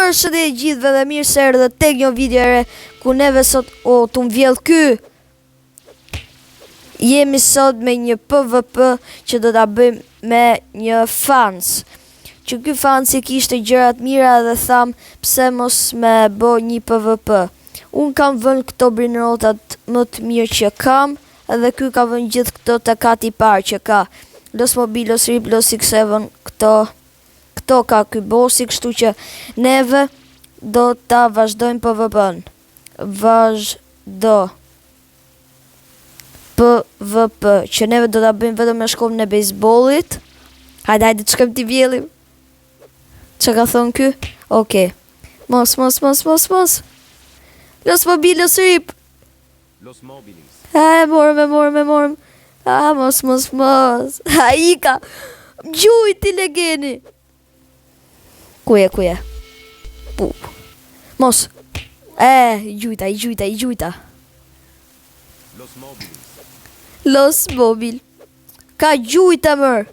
Përshëndetje gjithëve dhe mirë se erdhët tek një video e re ku neve sot të m'vjell ky. Jemi sot me një PvP që do ta bëjmë me një fans. Që ky fans i kishte gjërat mira dhe tham pse mos me bë një PvP. Unë kam vënë këto brinrotat më të mirë që kam, edhe ky ka vënë gjithë këto të kati parë që ka. Los Mobilos, Rip, Los 67, këto ka ky bossi, kështu që neve do ta vazhdojmë PvP-n. Vazhdo PvP, që neve do ta bëjmë vetëm me shkollën e bejsbollit. Hajde, të shkojmë t'i vjellim. Që ka thonë ky? Okej. Mos. Los Mobilos, Rip. Los Mobilis. Morëm. Mos. Ha, ika. Gjujti legeni. Kuje. Pu. Mos. I gjujta. Los Mobilis. Los Mobil. Ka gjujta mër.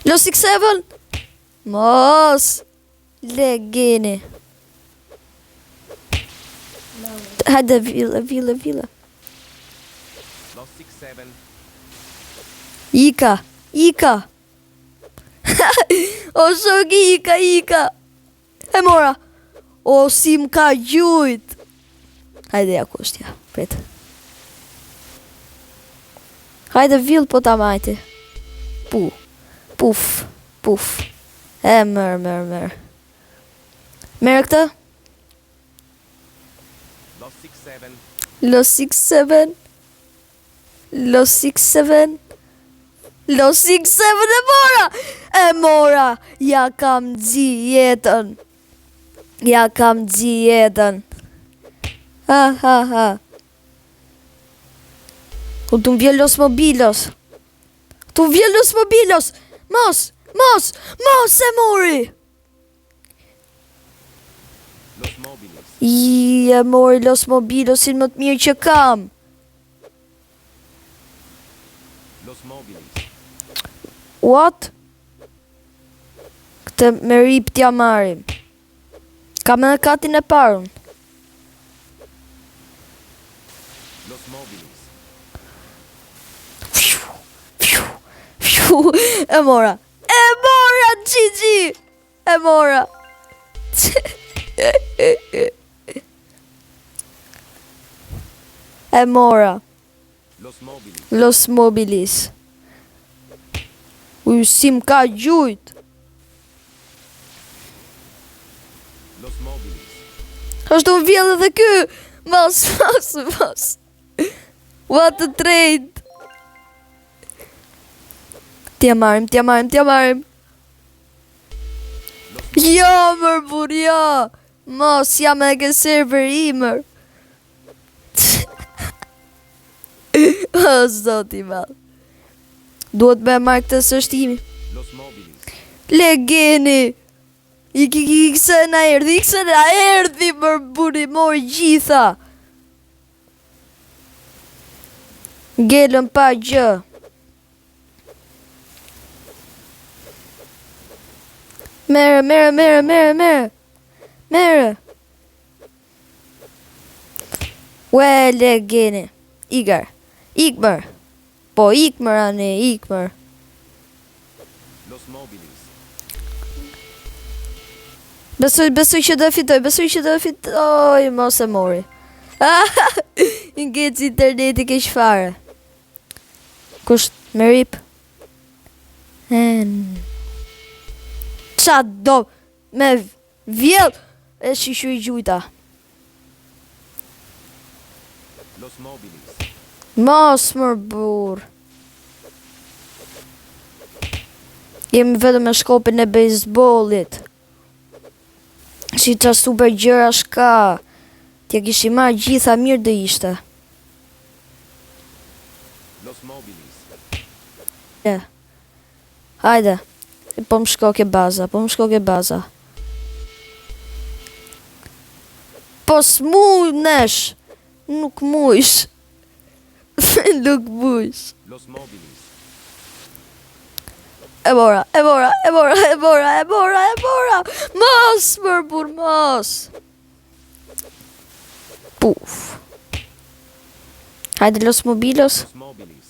Los 67. Mos. Legeni. Hajde vila. Los 67. Ika. O shok ika. E mora. O si m'ka gjujt. Hajde ja kushtja. Pret. Hajde vill po ta majti. Puf. E mërë. Merë këtë? Los 67. Los 67 e mora. Ja kam gji jetën. Ha. U të m'vjen Los Mobilos. Mos e mori. Los Mobilis. E mori Los Mobilosin më të mirë që kam. Los Mobilis. What? Këtë me Rip t'ja marim. Kam edhe katin e parun. Los Mobilis. E mora Gigi. E mora. Los Mobilis. Si m'ka gjujt. Los Mobilis. Ashtu më vjell edhe ky. Mos. What a trade. T'ja marim. Jo, mër bur, jo. Mos, jam e ke server i, mër. O, zoti mal. Duhet me marrë këtë sështimi. Los Mobilis. Legeni. Ikse na erdi, mër buri, mori gjitha. Ngelën pa gjë. Mere. Ue, legeni. Ikmër. Po, ikmër. Los Mobilis. Besoj që do fitoj, mos e mori. Ngec interneti ke shfare. Kusht me Rip. Qa do me vjell. E shishu i gjujta. Los Mobilis. Mos mër bur. Jemi vetëm me shkopin e bejsbollit. Si qa super gjëra shka. Tja kishi marrë gjitha mirë dhe ishte. Los Mobilis. Hajde. Po më shko ke baza. Po s'mujnesh. Nuk mujsh. Nuk bush. Los mobilis. E bora. Mos, mërbur, mos. Puf. Hajde, los mobilos. Los mobilis.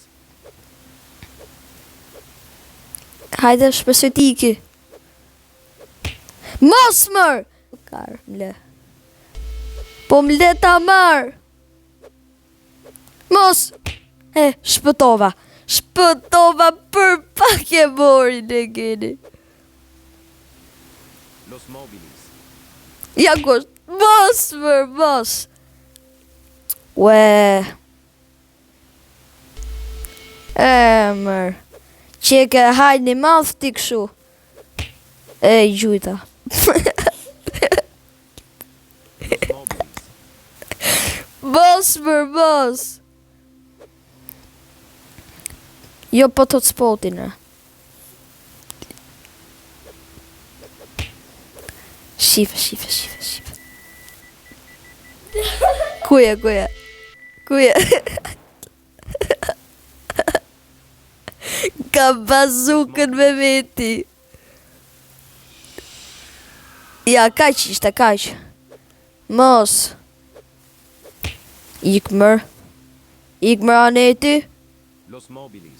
Hajde, shpesoj t'iki. Mos, mër! Kar, mle. Po mle ta marr. Mos! Shpëtova. Shpëtova për pak e mori në geni. Los mobilis. Ja kusht. Mos, mër, mos. Ue. Mër. Qeke hajnë një madh t'i këshu. Gjujta. Los mobilis. Mos, mër, mos. Jo po të spotin, Shife. Kuje. Ka bazukën me veti. Ja, kaq ishte, kaq. Mos. Ikmër aneti. Los mobilis.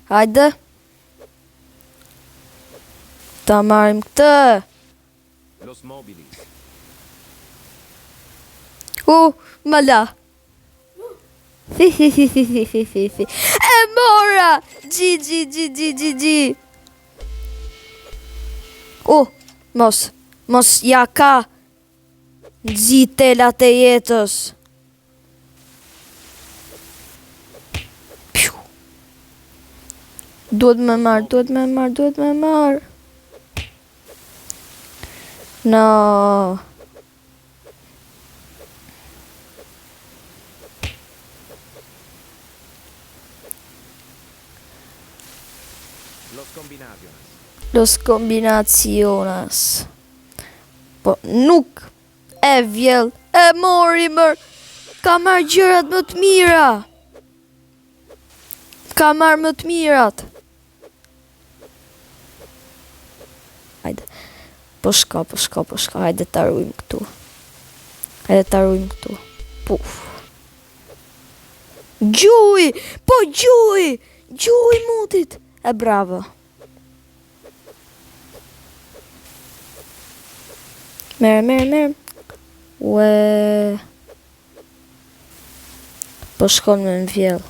Hajde. Ta marim këtë. Los mobilis. Mala. E mora. Gji. Mos ja ka. Zitelat e jetës. Duhet me marr. No. Los combinaciones. Po nuk e vjell, e mori mër. Ka marrë gjërat më të mira. Ka marrë më të mirat. Hajde. Po shka. Hajde ta rujmë këtu. Puf. Gjuj! Po gjuj! Gjuj mutit! E bravo. Merë. Ue. Po shkon me më vjell.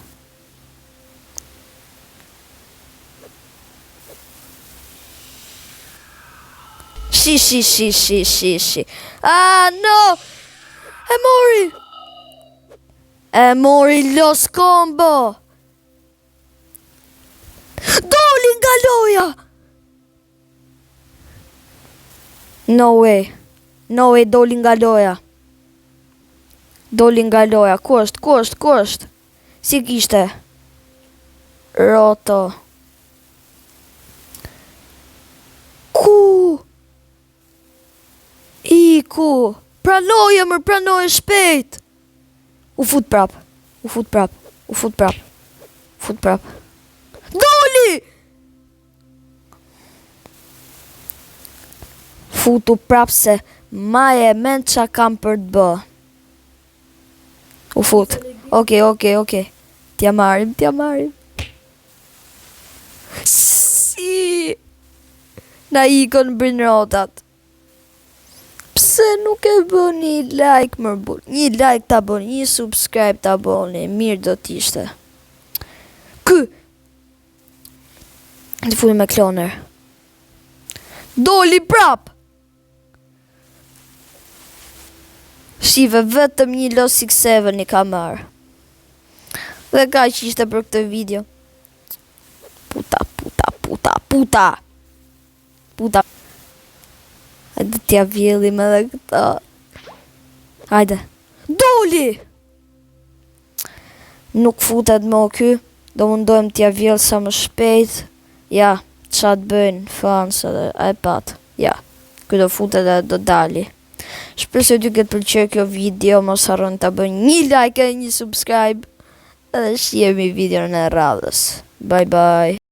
Shi. No! E mori los combo. Doli nga loja. No way, doli nga loja. Kusht. Si kishte? Roto. Iku. Pranoje shpejt. U fut prap. Doli! Futu prap se ma e men qa kam për të bë. U fut. Okej. T'ja marim. Si! Na ikon brinrotat. Pse nuk e bëni like mërbur? Një like ta bëni, një subscribe ta bëni, mirë do t'ishte. Të fuj me kloner. Doli prap! Shive, vetëm një Los X7 i ka marrë. Dhe ka që ishte për këtë video. Puta. Hajde t'ja vjellim edhe këta. Hajde. Doli! Nuk futet më ky. Do mundojmë t'ja vjell sa më shpejt. Ja, qa të bëjnë fans edhe e pat. Ja, ky do futet edhe do dali. Shpresoj t'ju ketë pëlqyer kjo video, mos harroni ta bëni një like e një subscribe. Edhe shihemi videon e radhës. Bye bye.